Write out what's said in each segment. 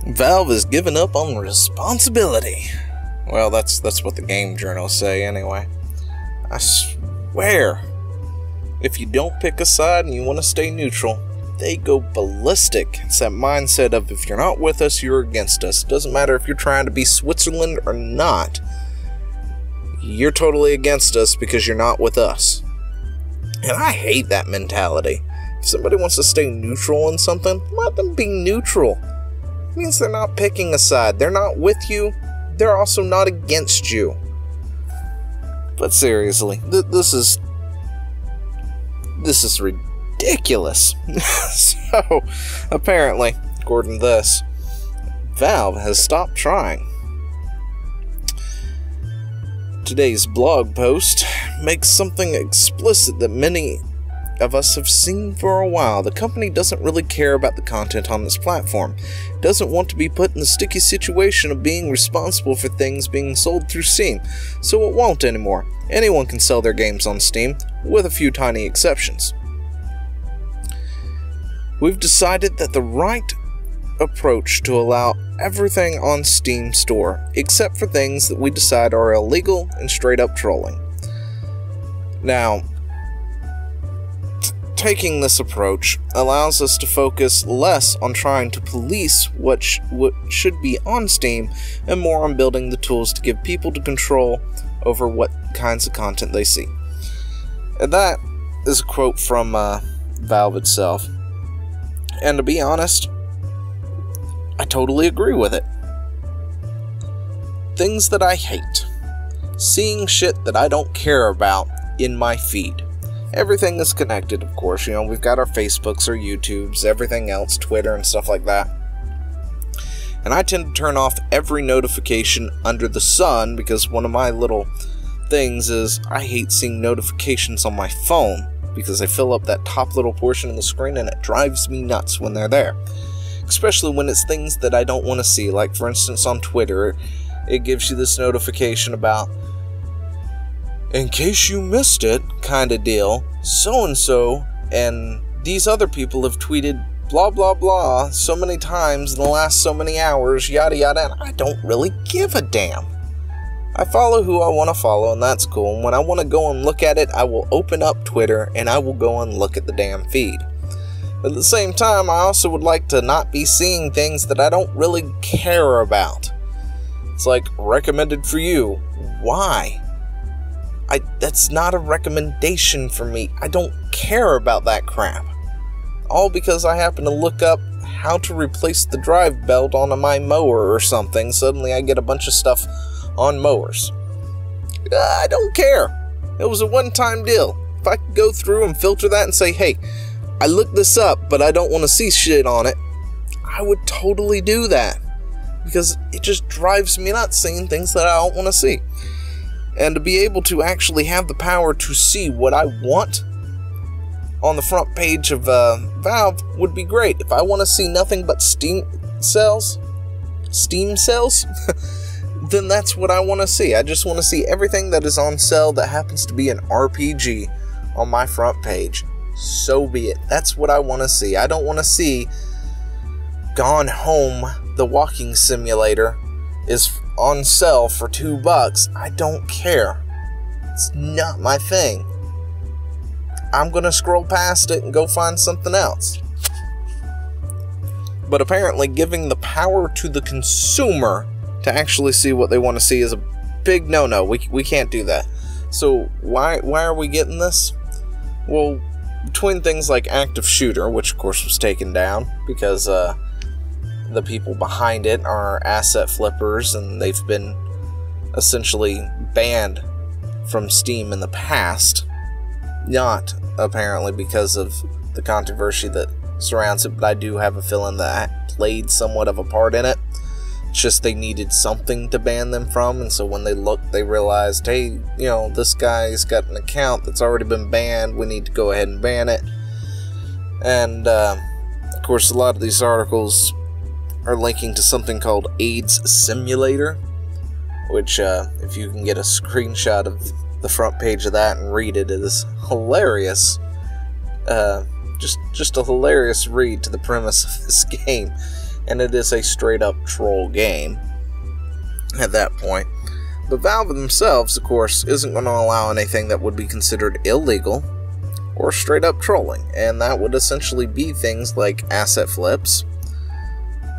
Valve has given up on responsibility. Well, that's what the game journals say anyway. I swear, if you don't pick a side and you want to stay neutral, they go ballistic. It's that mindset of if you're not with us, you're against us. It doesn't matter if you're trying to be Switzerland or not. You're totally against us because you're not with us. And I hate that mentality. If somebody wants to stay neutral in something, let them be neutral. It means they're not picking a side. They're not with you. They're also not against you. But seriously, this is ridiculous. So, apparently, according to this, Valve has stopped trying. Today's blog post makes something explicit that many of us have seen for a while. The company doesn't really care about the content on this platform. It doesn't want to be put in the sticky situation of being responsible for things being sold through Steam, so it won't anymore. Anyone can sell their games on Steam, with a few tiny exceptions. We've decided that the right approach to allow everything on Steam store, except for things that we decide are illegal and straight up trolling. Now, taking this approach allows us to focus less on trying to police what should be on Steam and more on building the tools to give people to control over what kinds of content they see. And that is a quote from Valve itself. And to be honest, I totally agree with it. Things that I hate. Seeing shit that I don't care about in my feed. Everything is connected, of course. You know, we've got our Facebooks, our YouTubes, everything else, Twitter and stuff like that. And I tend to turn off every notification under the sun because one of my little things is I hate seeing notifications on my phone because they fill up that top little portion of the screen and it drives me nuts when they're there. Especially when it's things that I don't want to see. Like, for instance, on Twitter, it gives you this notification about, in case you missed it, kind of deal, so-and-so and these other people have tweeted blah blah blah so many times in the last so many hours, yada yada, and I don't really give a damn. I follow who I want to follow, and that's cool, and when I want to go and look at it, I will open up Twitter, and I will go and look at the damn feed. At the same time, I also would like to not be seeing things that I don't really care about. It's like, recommended for you. Why? That's not a recommendation for me. I don't care about that crap. All because I happen to look up how to replace the drive belt on my mower or something. Suddenly I get a bunch of stuff on mowers. I don't care. It was a one-time deal. If I could go through and filter that and say, hey, I looked this up, but I don't want to see shit on it, I would totally do that. Because it just drives me nuts seeing things that I don't want to see. And to be able to actually have the power to see what I want on the front page of Valve would be great. If I want to see nothing but Steam sales, then that's what I want to see. I just want to see everything that is on sale that happens to be an RPG on my front page. So be it. That's what I want to see. I don't want to see Gone Home, the walking simulator, is on sale for $2. I don't care. It's not my thing. I'm gonna scroll past it and go find something else. But apparently giving the power to the consumer to actually see what they want to see is a big no-no. We can't do that. So why are we getting this? Well, between things like Active Shooter, which of course was taken down because the people behind it are asset flippers and they've been essentially banned from Steam in the past. Not apparently because of the controversy that surrounds it, but I do have a feeling that played somewhat of a part in it. It's just they needed something to ban them from, and so when they looked, they realized, hey, you know, this guy's got an account that's already been banned, we need to go ahead and ban it. And of course, a lot of these articles are linking to something called AIDS Simulator, which if you can get a screenshot of the front page of that and read it, it is hilarious. Just a hilarious read to the premise of this game. and it is a straight-up troll game at that point. But Valve themselves, of course, isn't going to allow anything that would be considered illegal or straight-up trolling, and that would essentially be things like asset flips,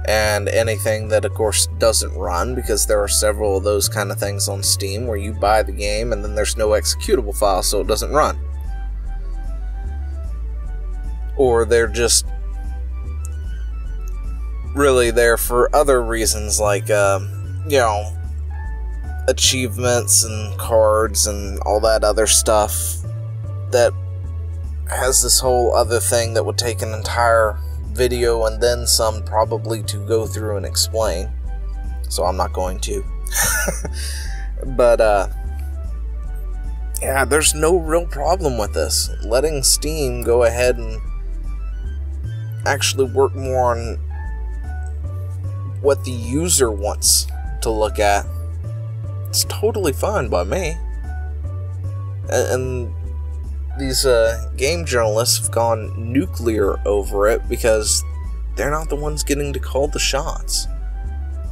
and anything that, of course, doesn't run, because there are several of those kind of things on Steam where you buy the game and then there's no executable file, so it doesn't run. Or they're just really there for other reasons, like, achievements and cards and all that other stuff that has this whole other thing that would take an entire video and then some probably to go through and explain, so I'm not going to. But yeah, there's no real problem with this. Letting Steam go ahead and actually work more on what the user wants to look at, it's totally fine by me. And these game journalists have gone nuclear over it because they're not the ones getting to call the shots.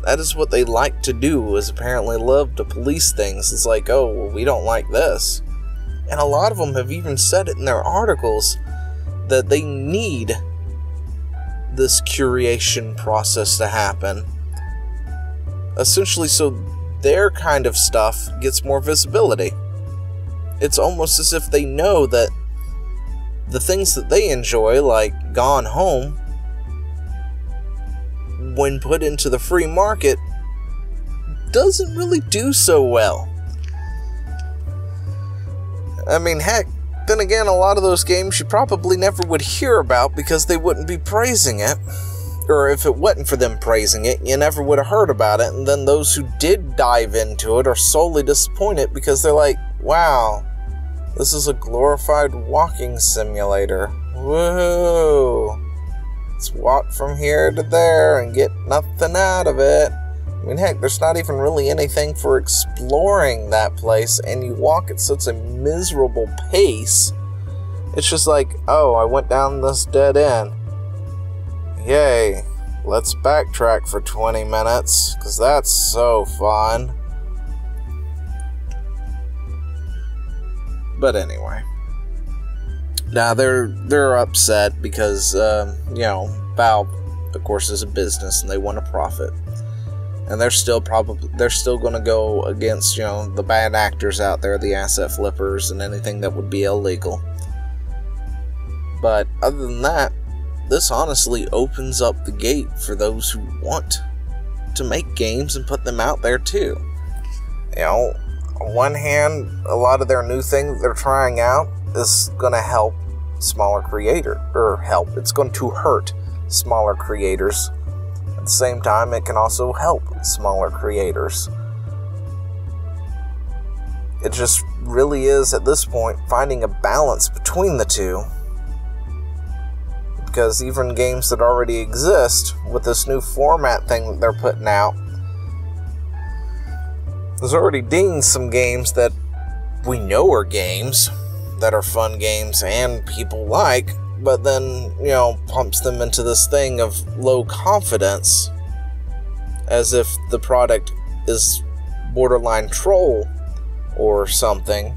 That is what they like to do, is apparently love to police things. It's like, oh, well, we don't like this. And a lot of them have even said it in their articles that they need this curation process to happen, essentially so their kind of stuff gets more visibility. It's almost as if they know that the things that they enjoy, like Gone Home, when put into the free market, doesn't really do so well. I mean, heck, then again, a lot of those games you probably never would hear about because they wouldn't be praising it. Or if it wasn't for them praising it, you never would have heard about it. And then those who did dive into it are solely disappointed because they're like, wow, this is a glorified walking simulator. Woohoo! Let's walk from here to there and get nothing out of it. I mean, heck, there's not even really anything for exploring that place, and you walk at such a miserable pace. It's just like, oh, I went down this dead end. Yay, let's backtrack for 20 minutes, because that's so fun. But anyway. Now, they're upset because, Valve, of course, is a business, and they want to profit. And they're still going to go against, the bad actors out there, the asset flippers, and anything that would be illegal. But other than that, this honestly opens up the gate for those who want to make games and put them out there too. On one hand, a lot of their new thing that they're trying out is going to help smaller creators, it's going to hurt smaller creators. At the same time, it can also help smaller creators. It just really is, at this point, finding a balance between the two. Because even games that already exist, with this new format thing that they're putting out, there's already dinged some games that we know are games, that are fun games and people like, but then, pumps them into this thing of low confidence, as if the product is borderline troll or something,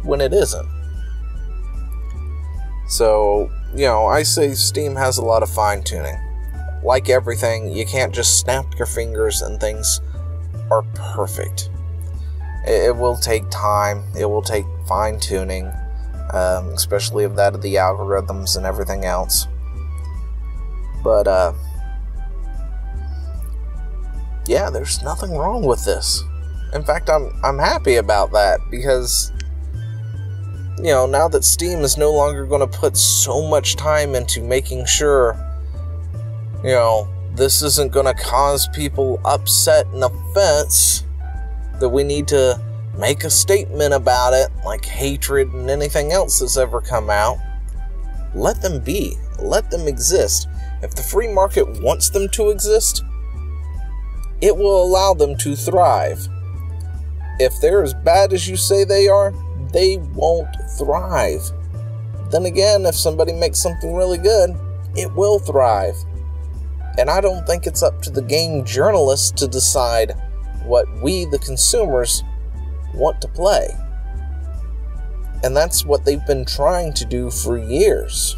when it isn't. So, I say Steam has a lot of fine-tuning. Like everything, you can't just snap your fingers and things are perfect. It will take time, it will take fine-tuning, especially of that of the algorithms and everything else. But, yeah, there's nothing wrong with this. In fact, I'm happy about that, because now that Steam is no longer going to put so much time into making sure, this isn't going to cause people upset and offense, that we need to make a statement about it, like hatred and anything else that's ever come out. Let them be. Let them exist. If the free market wants them to exist, it will allow them to thrive. If they're as bad as you say they are, they won't thrive. Then again, if somebody makes something really good, it will thrive. And I don't think it's up to the game journalists to decide what we, the consumers, want to play. And that's what they've been trying to do for years.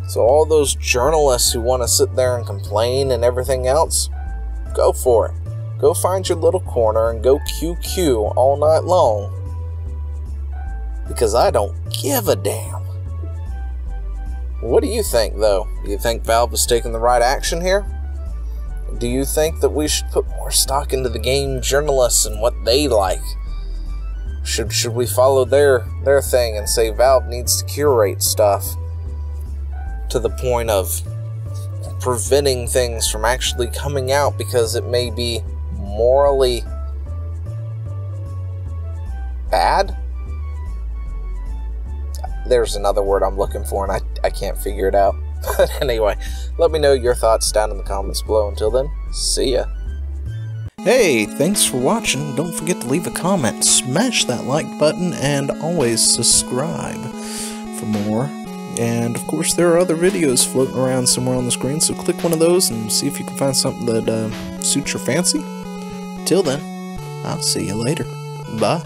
So all those journalists who want to sit there and complain and everything else, go for it. Go find your little corner and go QQ all night long. Because I don't give a damn. What do you think, though? Do you think Valve is taking the right action here? Do you think that we should put more stock into the game journalists and what they like? Should we follow their thing and say Valve needs to curate stuff to the point of preventing things from actually coming out because it may be morally bad? There's another word I'm looking for and I can't figure it out. But anyway, let me know your thoughts down in the comments below. Until then, see ya. Hey, thanks for watching. Don't forget to leave a comment, smash that like button, and always subscribe for more. And of course, there are other videos floating around somewhere on the screen, so click one of those and see if you can find something that suits your fancy. Till then, I'll see you later. Bye.